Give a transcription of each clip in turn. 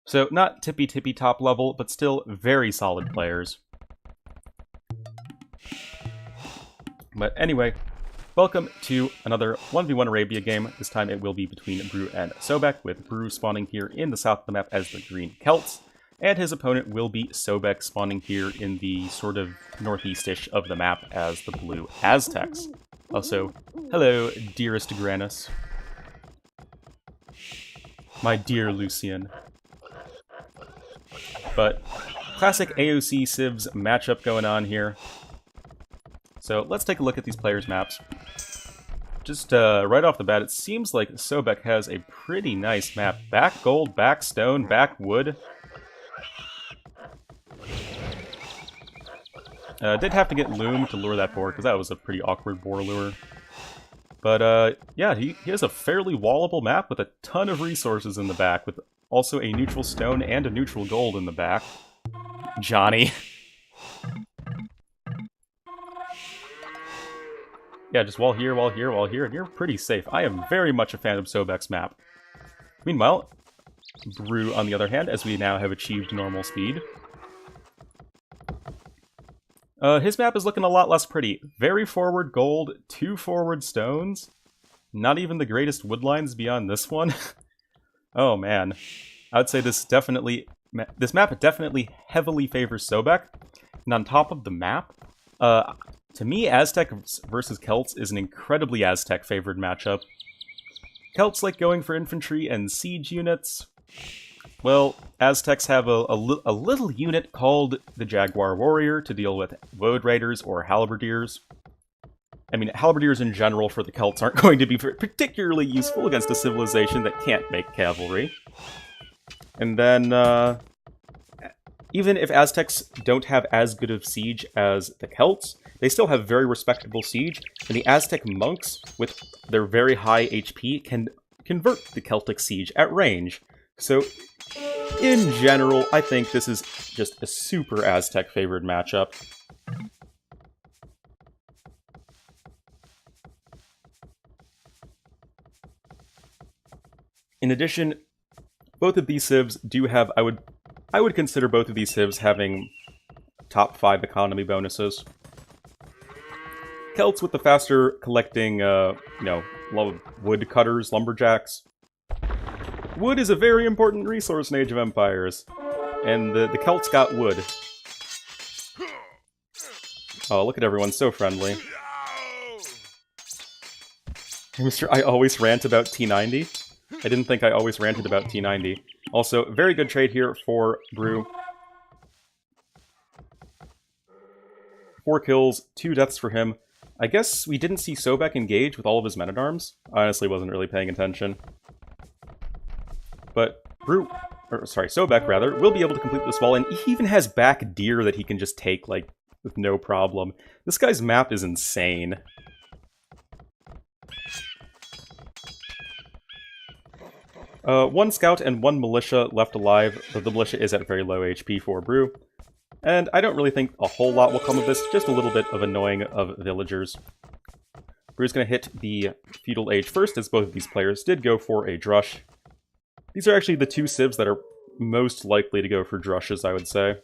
So not tippy top level, but still very solid players. But anyway, welcome to another 1v1 Arabia game. This time it will be between Brew and Sobek, with Brew spawning here in the south of the map as the green Celts, and his opponent will be Sobek spawning here in the sort of northeast-ish of the map as the blue Aztecs. Also, hello, dearest Granus. My dear Lucian. But classic AOC Civs matchup going on here. So let's take a look at these players' maps. Just right off the bat, it seems like Sobek has a pretty nice map. Back gold, back stone, back wood. Did have to get Loom to lure that boar, because that was a pretty awkward boar lure. But yeah, he has a fairly wallable map with a ton of resources in the back, with also a neutral stone and a neutral gold in the back. Johnny. Yeah, just wall here, wall here, wall here, and you're pretty safe. I am very much a fan of Sobek's map. Meanwhile, Brew, on the other hand, as we now have achieved normal speed, his map is looking a lot less pretty. Very forward gold, 2 forward stones. Not even the greatest wood lines beyond this one. Oh man. I would say this map definitely heavily favors Sobek. And on top of the map, to me, Aztecs versus Celts is an incredibly Aztec-favored matchup. Celts like going for infantry and siege units. Well, Aztecs have a little unit called the Jaguar Warrior to deal with Woad Raiders or Halberdiers. I mean, Halberdiers in general for the Celts aren't going to be particularly useful against a civilization that can't make cavalry. And then, even if Aztecs don't have as good of siege as the Celts, they still have very respectable siege, and the Aztec monks, with their very high HP, can convert the Celtic siege at range. So, in general, I think this is just a super Aztec-favored matchup. In addition, both of these civs do have, I would consider both of these civs having top 5 economy bonuses. Celts with the faster collecting, wood cutters, lumberjacks. Wood is a very important resource in Age of Empires, and the Celts got wood. Oh, look at everyone, so friendly. Mr. I always rant about T90. I didn't think I always ranted about T90. Also, very good trade here for Brew. 4 kills, 2 deaths for him. I guess we didn't see Sobek engage with all of his men-at-arms. I honestly wasn't really paying attention. But Sobek, rather, will be able to complete this wall, and he even has back deer that he can just take, like, with no problem. This guy's map is insane. One scout and 1 militia left alive, but the militia is at very low HP for Brew. And I don't really think a whole lot will come of this, just a little bit of annoying of villagers. Brew's going to hit the Feudal Age first, as both of these players did go for a Drush. These are actually the 2 civs that are most likely to go for Drushes, I would say.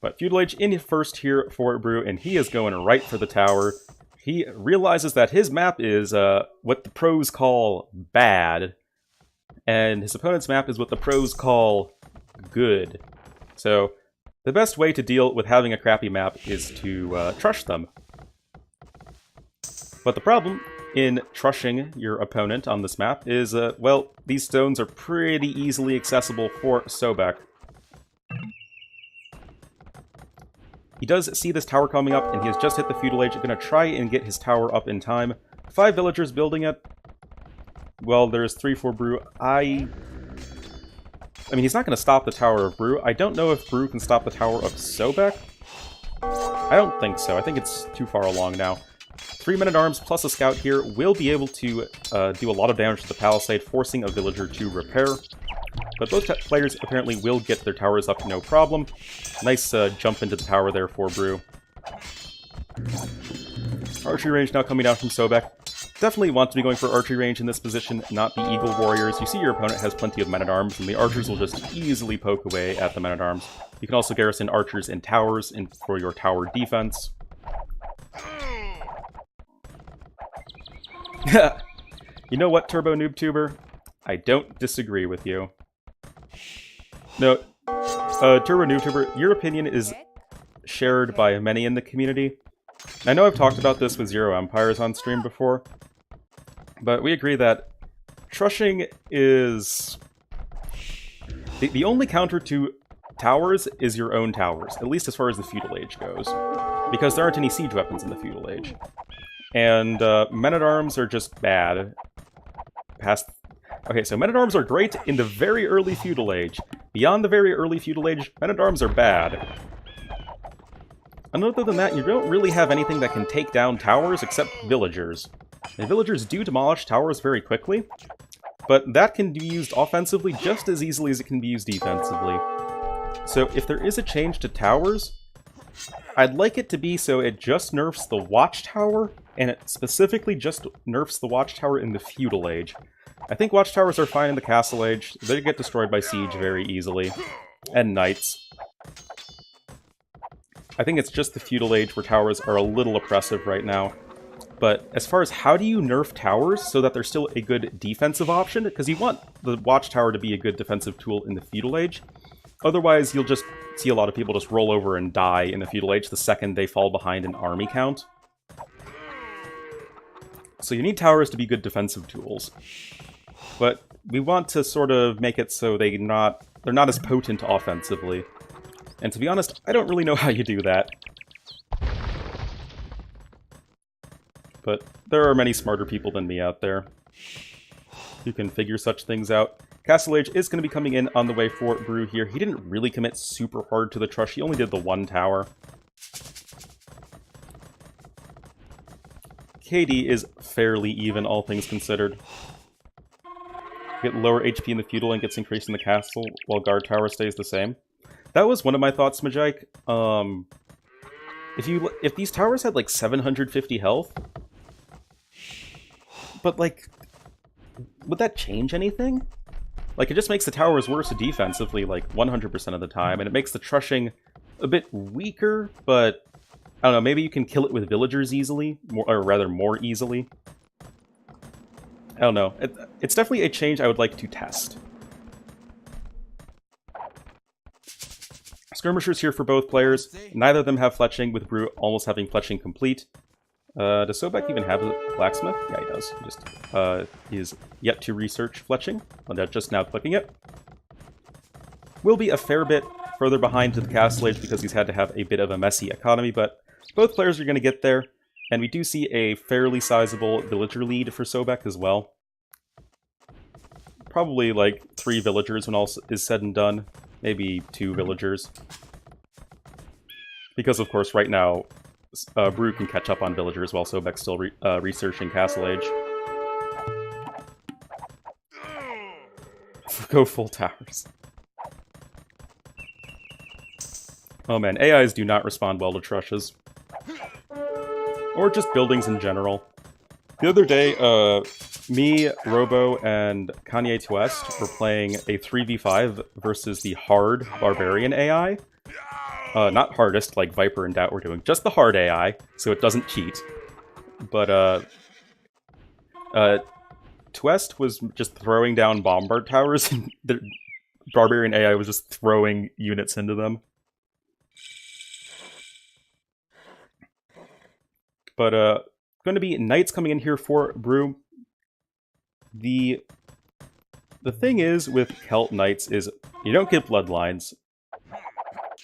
But Feudal Age in first here for Brew, and he is going right for the tower. He realizes that his map is what the pros call bad, and his opponent's map is what the pros call good. So, the best way to deal with having a crappy map is to trush them. But the problem in trushing your opponent on this map is, well, these stones are pretty easily accessible for Sobek. He does see this tower coming up, and he has just hit the Feudal Age. Going to try and get his tower up in time. 5 villagers building it. Well, there's 3 for Brew. I mean, he's not going to stop the tower of Brew. I don't know if Brew can stop the tower of Sobek. I don't think so. I think it's too far along now. 3 men-at-arms plus a scout here will be able to do a lot of damage to the palisade, forcing a villager to repair. But both players apparently will get their towers up no problem. Nice jump into the tower there for Brew. Archery range now coming down from Sobek. definitely want to be going for archery range in this position, not the Eagle Warriors. You see your opponent has plenty of men-at-arms, and the archers will just easily poke away at the men-at-arms. You can also garrison archers in towers for your tower defense. You know what, Turbo Noob Tuber? I don't disagree with you. No, Turbo Noob Tuber, your opinion is shared by many in the community. I know I've talked about this with Zero Empires on stream before, but we agree that trushing is... The only counter to towers is your own towers, at least as far as the Feudal Age goes, because there aren't any siege weapons in the Feudal Age. And men-at-arms are just bad. Okay, so men-at-arms are great in the very early Feudal Age. Beyond the very early Feudal Age, men-at-arms are bad. And other than that, you don't really have anything that can take down towers except villagers. And villagers do demolish towers very quickly, but that can be used offensively just as easily as it can be used defensively. So if there is a change to towers, I'd like it to be so it just nerfs the watchtower, and it specifically just nerfs the watchtower in the Feudal Age. I think watchtowers are fine in the Castle Age. They get destroyed by siege very easily. And knights. I think it's just the Feudal Age where towers are a little oppressive right now. But as far as how do you nerf towers so that they're still a good defensive option, because you want the watchtower to be a good defensive tool in the Feudal Age. Otherwise, you'll just see a lot of people just roll over and die in the Feudal Age the second they fall behind an army count. So you need towers to be good defensive tools. But we want to sort of make it so they're not as potent offensively. And to be honest, I don't really know how you do that. But there are many smarter people than me out there who can figure such things out. Castle Age is going to be coming in on the way for Brew here. He didn't really commit super hard to the Trush. He only did the one tower. KD is fairly even, all things considered. Get lower HP in the Feudal and gets increased in the Castle, while Guard Tower stays the same. That was one of my thoughts, Majike. If these towers had like 750 health, but like, would that change anything? Like, it just makes the towers worse defensively, like, 100% of the time, and it makes the trushing a bit weaker, but, I don't know, maybe you can kill it with villagers easily, or rather, more easily. I don't know. It's definitely a change I would like to test. Skirmishers here for both players. Neither of them have fletching, with Brew almost having fletching complete. Does Sobek even have a blacksmith? Yeah, he does. He just is yet to research fletching. Well, just now clicking it. Will be a fair bit further behind to the Castle Age because he's had to have a bit of a messy economy, but both players are going to get there. And we do see a fairly sizable villager lead for Sobek as well. Probably like 3 villagers when all is said and done. Maybe 2 villagers. Because, of course, right now, Brew can catch up on villagers while Sobek's still researching Castle Age. Go full towers. Oh man, AIs do not respond well to trushes. Or just buildings in general. The other day, me, Robo, and Kanye Twest were playing a 3v5 versus the hard Barbarian AI. Not hardest, like Viper and Doubt were doing, just the hard AI, so it doesn't cheat. But, Twest was just throwing down bombard towers, and the Barbarian AI was just throwing units into them. But, going to be knights coming in here for Brew. The thing is with Celt Knights is you don't get bloodlines,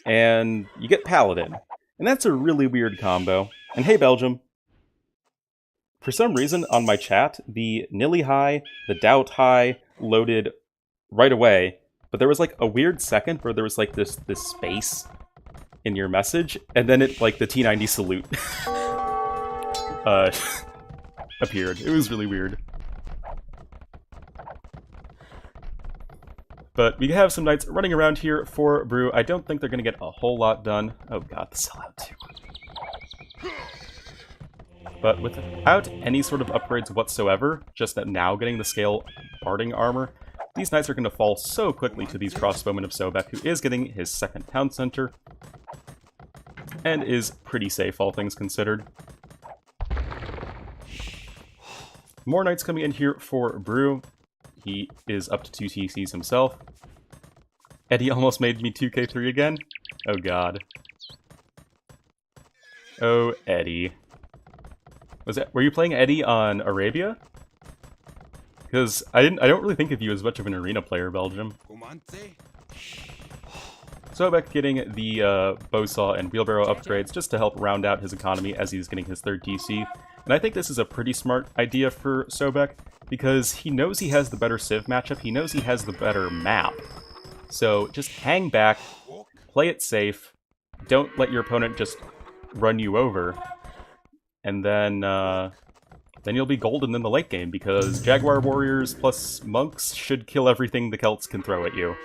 and you get Paladin. And that's a really weird combo. And hey, Belgium. For some reason, on my chat, the Nilly High, the Doubt High loaded right away, but there was like a weird second where there was like this space in your message, and then it, like, the T90 salute appeared. It was really weird. But we have some knights running around here for Brew. I don't think they're going to get a whole lot done. Oh god, the sellout too. But without any sort of upgrades whatsoever, just that now getting the scale barding armor, these knights are going to fall so quickly to these crossbowmen of Sobek, who is getting his second town center, and is pretty safe, all things considered. More knights coming in here for Brew. He is up to 2 TCs himself. Eddie almost made me 2k3 again. Oh god. Oh, Eddie. Were you playing Eddie on Arabia? Because I don't really think of you as much of an arena player, Belgium. Sobek getting the bowsaw and wheelbarrow upgrades just to help round out his economy as he's getting his third TC. And I think this is a pretty smart idea for Sobek, because he knows he has the better Civ matchup, he knows he has the better map. So just hang back, play it safe, don't let your opponent just run you over, and then you'll be golden in the late game, because Jaguar Warriors plus Monks should kill everything the Celts can throw at you.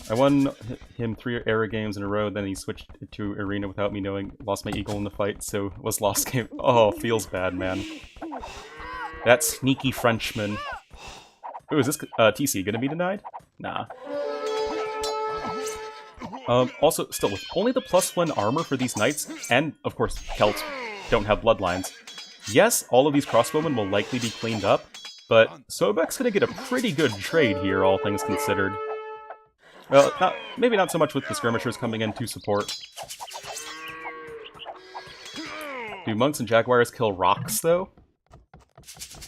I won him 3 era games in a row, then he switched to Arena without me knowing, lost my eagle in the fight, so was lost game. Oh, feels bad, man. That sneaky Frenchman. Ooh, is this TC gonna be denied? Nah. Also, still, with only the +1 armor for these knights, and, of course, Celts don't have bloodlines, yes, all of these crossbowmen will likely be cleaned up, but Sobek's gonna get a pretty good trade here, all things considered. Well, maybe not so much with the skirmishers coming in to support. Do monks and jaguars kill rocks, though?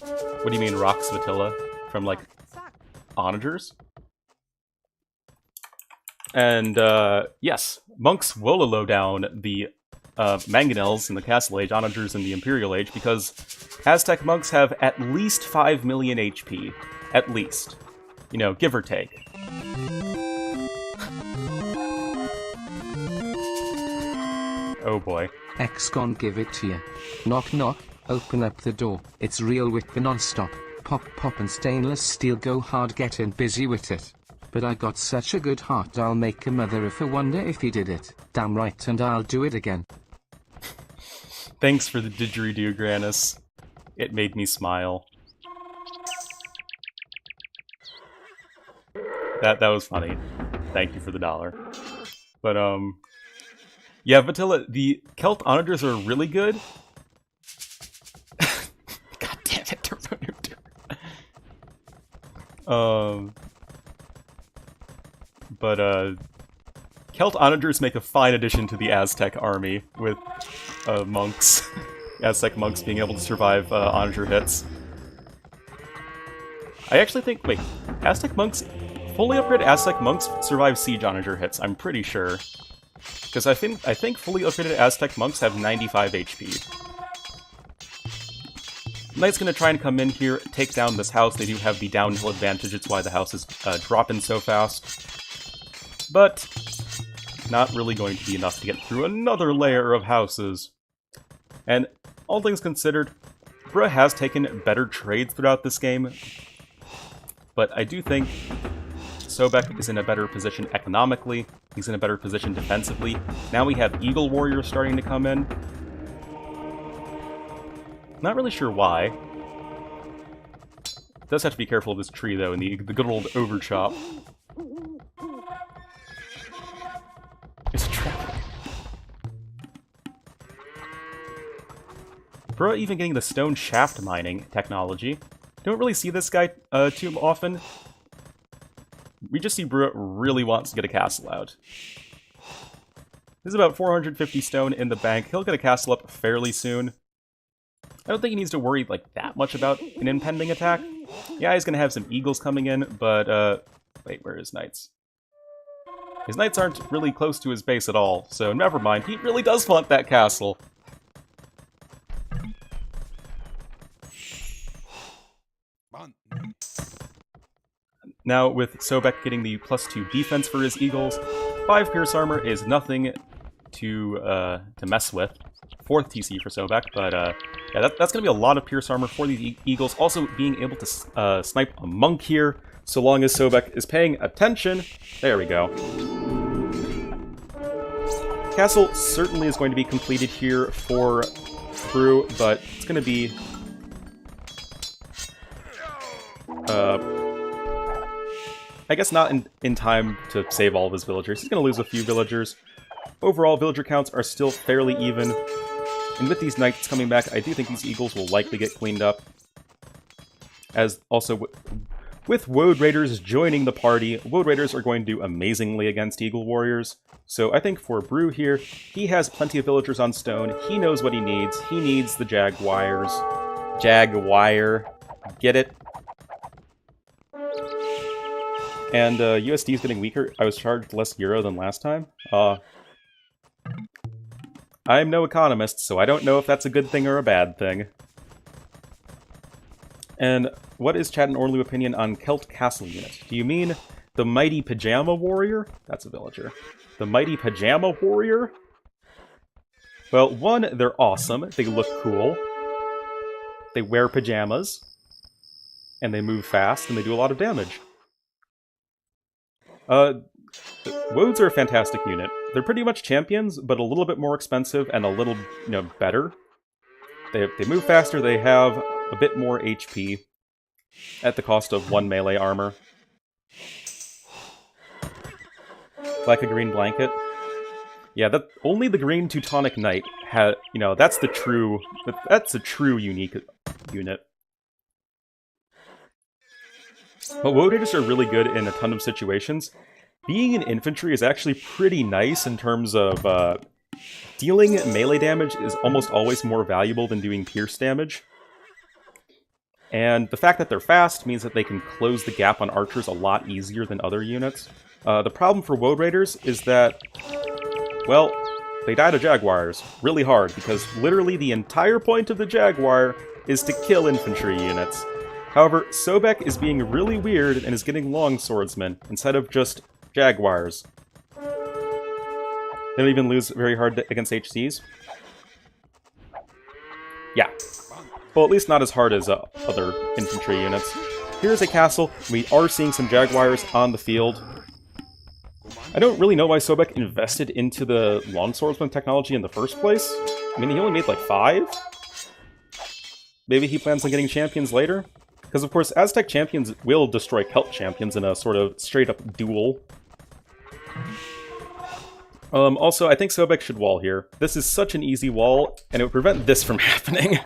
What do you mean, rocks, Vatilla? From, like, onagers? And, yes, monks will allow down the mangonels in the Castle Age, onagers in the Imperial Age, because Aztec monks have at least 5 million HP. At least. You know, give or take. Oh boy. X gon' give it to ya. Knock knock, open up the door. It's real whip non-stop. Pop pop and stainless steel go hard getting busy with it. But I got such a good heart I'll make a mother if I wonder if he did it. Damn right, and I'll do it again. Thanks for the didgeridoo, Grannis. It made me smile. That was funny. Thank you for the $1. But, yeah, Vatilla, the Celt onagers are really good. God damn it, Celt onagers make a fine addition to the Aztec army, with monks. Aztec monks being able to survive onager hits. I actually think, wait, Aztec monks, fully upgraded Aztec monks survive siege onager hits, I'm pretty sure. Because I think fully upgraded Aztec monks have 95 HP. Knight's gonna try and come in here, take down this house. They do have the downhill advantage, it's why the house is dropping so fast. But not really going to be enough to get through another layer of houses. And all things considered, Bruh has taken better trades throughout this game, but I do think Sobek is in a better position economically, he's in a better position defensively. Now we have Eagle Warriors starting to come in. Not really sure why. Does have to be careful of this tree, though, and the good old overchop. It's a trap. Bruh even getting the stone shaft mining technology. Don't really see this guy too often. We just see Bruh really wants to get a castle out. There's about 450 stone in the bank. He'll get a castle up fairly soon. I don't think he needs to worry like that much about an impending attack. Yeah, he's gonna have some eagles coming in, but wait, where are his knights? His knights aren't really close to his base at all, so never mind. He really does want that castle. Now, with Sobek getting the +2 defense for his eagles, 5 pierce armor is nothing to mess with. 4th TC for Sobek, but yeah, that's going to be a lot of pierce armor for these eagles. Also, being able to snipe a monk here, so long as Sobek is paying attention. There we go. Castle certainly is going to be completed here for Brew, but it's going to be... I guess not in time to save all of his villagers. He's going to lose a few villagers. Overall, villager counts are still fairly even. And with these knights coming back, I do think these eagles will likely get cleaned up. As also, with Woad Raiders joining the party, Woad Raiders are going to do amazingly against Eagle Warriors. So I think for Brew here, he has plenty of villagers on stone. He knows what he needs. He needs the Jaguars. Jaguar. Get it? And USD is getting weaker. I was charged less euro than last time. I'm no economist, so I don't know if that's a good thing or a bad thing. And what is Chad and Ornlu opinion on Celt Castle unit? Do you mean the Mighty Pajama Warrior? That's a villager. The Mighty Pajama Warrior? Well, one, they're awesome. They look cool. They wear pajamas. And they move fast, and they do a lot of damage. Woads are a fantastic unit. They're pretty much champions, but a little bit more expensive and a little, better. They move faster, they have a bit more HP at the cost of 1 melee armor. Like a green blanket. Yeah, that only the green Teutonic Knight had, that's a true unique unit. But Woad Raiders are really good in a ton of situations. Being in infantry is actually pretty nice in terms of dealing melee damage is almost always more valuable than doing pierce damage. And the fact that they're fast means that they can close the gap on archers a lot easier than other units. The problem for Woad Raiders is that, well, they die to Jaguars really hard, because literally the entire point of the Jaguar is to kill infantry units. However, Sobek is being really weird and is getting longswordsmen instead of just Jaguars. They don't even lose very hard against HCs. Yeah. Well, at least not as hard as other infantry units. Here's a castle. We are seeing some Jaguars on the field. I don't really know why Sobek invested into the longswordsman technology in the first place. I mean, he only made like 5? Maybe he plans on getting champions later? Because, of course, Aztec champions will destroy Celt champions in a sort of straight-up duel. Also, I think Sobek should wall here. This is such an easy wall, and it would prevent this from happening.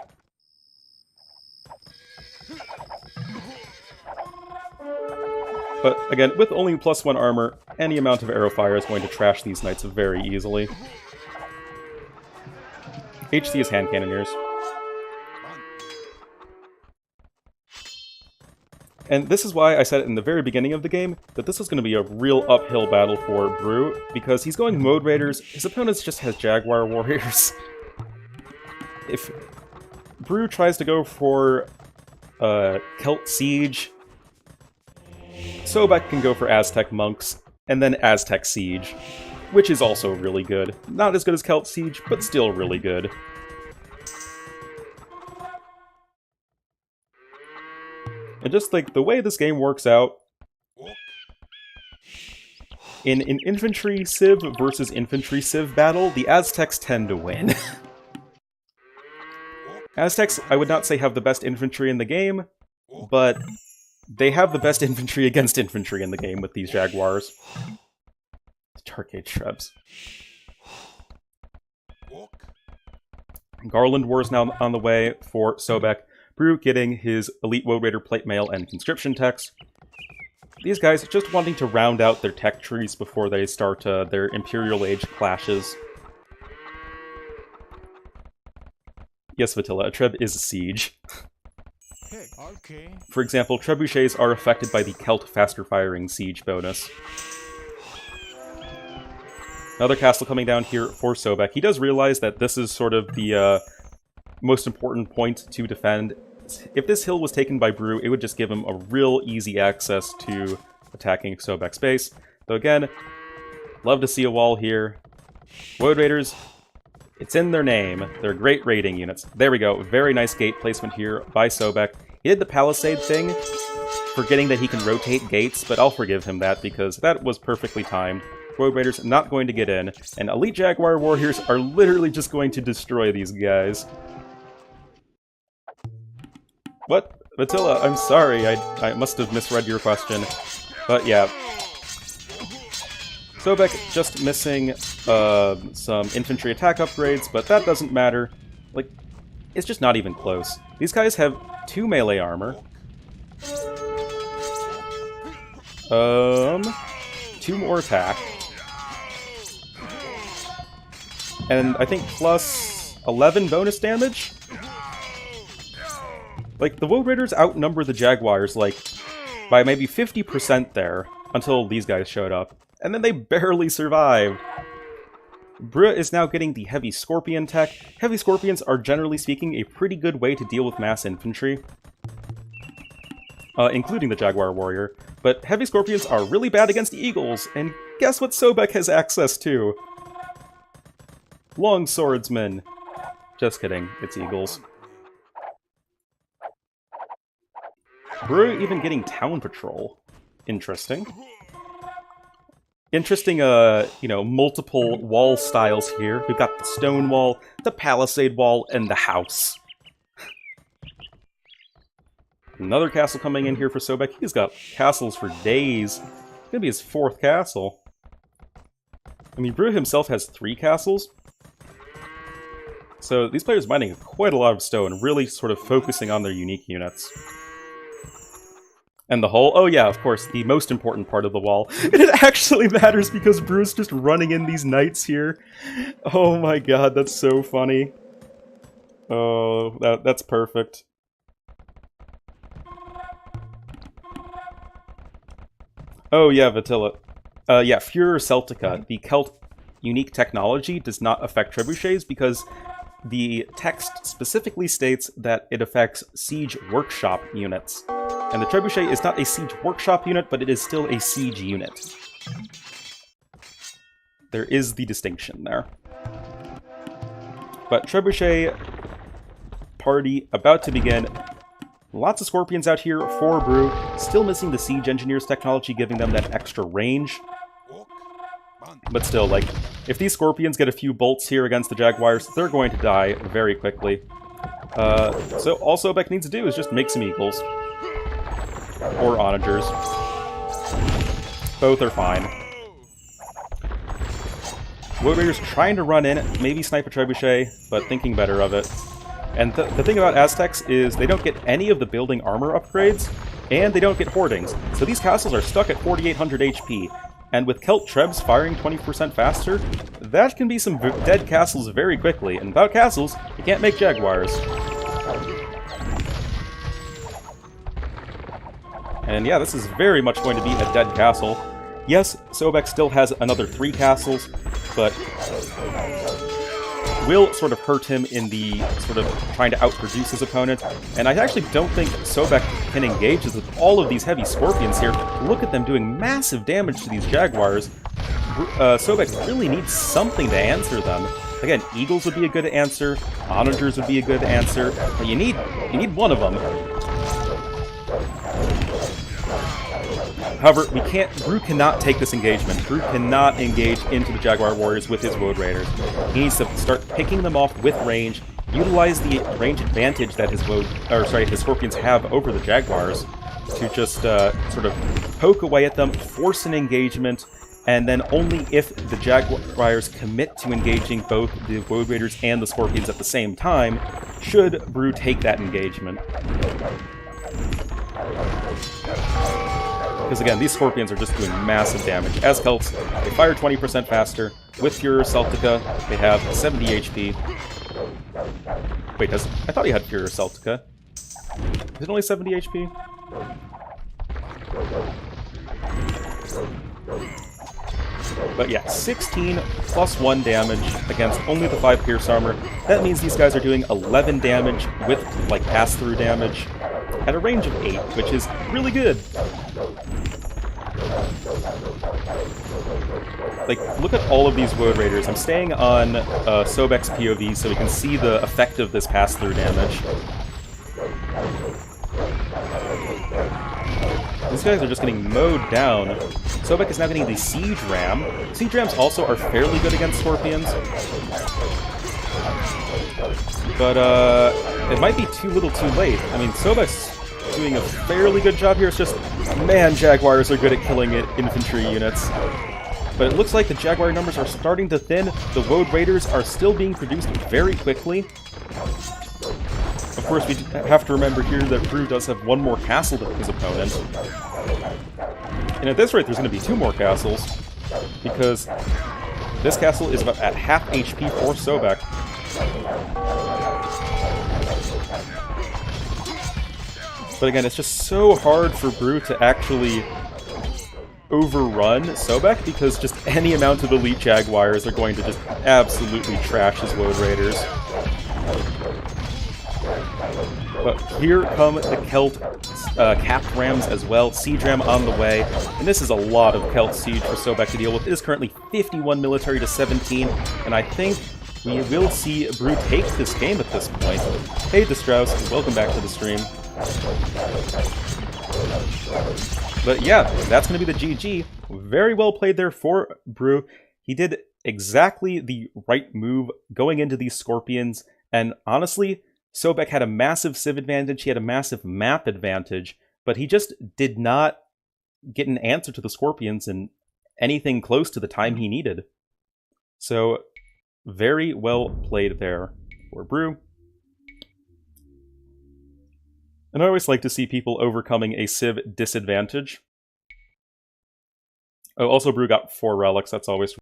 But, again, with only +1 armor, any amount of arrow fire is going to trash these knights very easily. HC is hand cannoneers. And this is why I said in the very beginning of the game that this was going to be a real uphill battle for Brew, because he's going Woad Raiders, his opponent just has Jaguar Warriors. If Brew tries to go for Celt Siege, Sobek can go for Aztec Monks, and then Aztec Siege, which is also really good. Not as good as Celt Siege, but still really good. And just like the way this game works out, in an Infantry Civ versus Infantry Civ battle, the Aztecs tend to win. Aztecs, I would not say have the best infantry in the game, but they have the best infantry against infantry in the game with these Jaguars. Tarkade Shrubs. Garland War is now on the way for Sobek. Brew getting his Elite Woad Raider plate mail and conscription techs. These guys just wanting to round out their tech trees before they start their Imperial Age clashes. Yes, Vatilla, a Treb is a siege. Okay. For example, trebuchets are affected by the Celt faster firing siege bonus. Another castle coming down here for Sobek. He does realize that this is sort of the most important point to defend. If this hill was taken by Brew, it would just give him a real easy access to attacking Sobek's base. Though again, love to see a wall here. Woad Raiders, it's in their name. They're great raiding units. There we go. Very nice gate placement here by Sobek. He did the palisade thing, forgetting that he can rotate gates, but I'll forgive him that because that was perfectly timed. Woad Raiders not going to get in, and Elite Jaguar Warriors are literally just going to destroy these guys. What? Attila, I'm sorry, I must have misread your question. But yeah. Sobek just missing some infantry attack upgrades, but that doesn't matter. Like, it's just not even close. These guys have 2 melee armor. 2 more attack. And I think plus 11 bonus damage? Like, the Woad Raiders outnumber the Jaguars, like, by maybe 50% there, until these guys showed up. And then they barely survived. Brua is now getting the Heavy Scorpion tech. Heavy Scorpions are, generally speaking, a pretty good way to deal with mass infantry. Including the Jaguar Warrior. But Heavy Scorpions are really bad against Eagles, and guess what Sobek has access to? Long Swordsmen. Just kidding, it's Eagles. Brua even getting Town Patrol. Interesting. Interesting, you know, multiple wall styles here. We've got the stone wall, the palisade wall, and the house. Another castle coming in here for Sobek. He's got castles for days. It's gonna be his 4th castle. I mean, Brua himself has 3 castles. So these players mining quite a lot of stone, really sort of focusing on their unique units. And the hull? Oh yeah, of course, the most important part of the wall. And it actually matters because Bru's just running in these knights here. Oh my god, that's so funny. Oh, that's perfect. Oh yeah, Vatilla. Yeah, Furor Celtica, the Celt unique technology, does not affect trebuchets because the text specifically states that it affects siege workshop units. And the trebuchet is not a siege workshop unit, but it is still a siege unit. There is the distinction there. But trebuchet party about to begin. Lots of Scorpions out here for Bru. Still missing the Siege Engineers technology, giving them that extra range. But still, like, if these Scorpions get a few bolts here against the Jaguars, they're going to die very quickly. So all Sobek needs to do is just make some Eagles. Or Onagers. Both are fine. Woad Raiders trying to run in, maybe snipe a trebuchet, but thinking better of it. And the thing about Aztecs is they don't get any of the building armor upgrades, and they don't get hoardings. So these castles are stuck at 4,800 HP. And with Celt Trebs firing 20% faster, that can be some dead castles very quickly. And without castles, you can't make Jaguars. And yeah, this is very much going to be a dead castle. Yes, Sobek still has another 3 castles, but will sort of hurt him in the sort of trying to outproduce his opponent. And I actually don't think Sobek can engage with all of these heavy Scorpions here. Look at them doing massive damage to these Jaguars. Sobek really needs something to answer them. Again, Eagles would be a good answer, Onagers would be a good answer, but you need one of them. However, Bru cannot take this engagement. Bru cannot engage into the Jaguar Warriors with his Woad Raiders. He needs to start picking them off with range, utilize the range advantage that his Scorpions have over the Jaguars to just sort of poke away at them, force an engagement, and then only if the Jaguars commit to engaging both the Woad Raiders and the Scorpions at the same time, should Bru take that engagement. Because again, these Scorpions are just doing massive damage. As Celts, they fire 20% faster. With Furor Celtica, they have 70 HP. Wait, I thought he had Furor Celtica. Is it only 70 HP? But yeah, 16 plus 1 damage against only the 5 Pierce Armor. That means these guys are doing 11 damage with, like, pass-through damage at a range of 8, which is really good. Like, look at all of these Woad Raiders. I'm staying on Sobek's POV so we can see the effect of this pass-through damage. These guys are just getting mowed down. Sobek is now getting the Siege Ram. Siege Rams also are fairly good against Scorpions. But it might be too little too late. I mean, Sobek's doing a fairly good job here. It's just, man, Jaguars are good at killing infantry units. But it looks like the Jaguar numbers are starting to thin. The Woad Raiders are still being produced very quickly. Of course, we have to remember here that Brew does have one more castle than his opponent. And at this rate, there's going to be 2 more castles, because this castle is about at half HP for Sobek. But again, it's just so hard for Brew to actually overrun Sobek, because just any amount of elite Jaguars are going to just absolutely trash his Woad Raiders. But here come the Celt capped rams as well. Siege ram on the way. And this is a lot of Celt siege for Sobek to deal with. It is currently 51 military to 17. And I think we will see Brew take this game at this point. Hey, Distrauss, welcome back to the stream. But yeah, that's going to be the GG. Very well played there for Brew. He did exactly the right move going into these Scorpions. And honestly, Sobek had a massive civ advantage, he had a massive map advantage, but he just did not get an answer to the Scorpions in anything close to the time he needed. So, very well played there for Brew. And I always like to see people overcoming a civ disadvantage. Oh, also Brew got 4 relics, that's always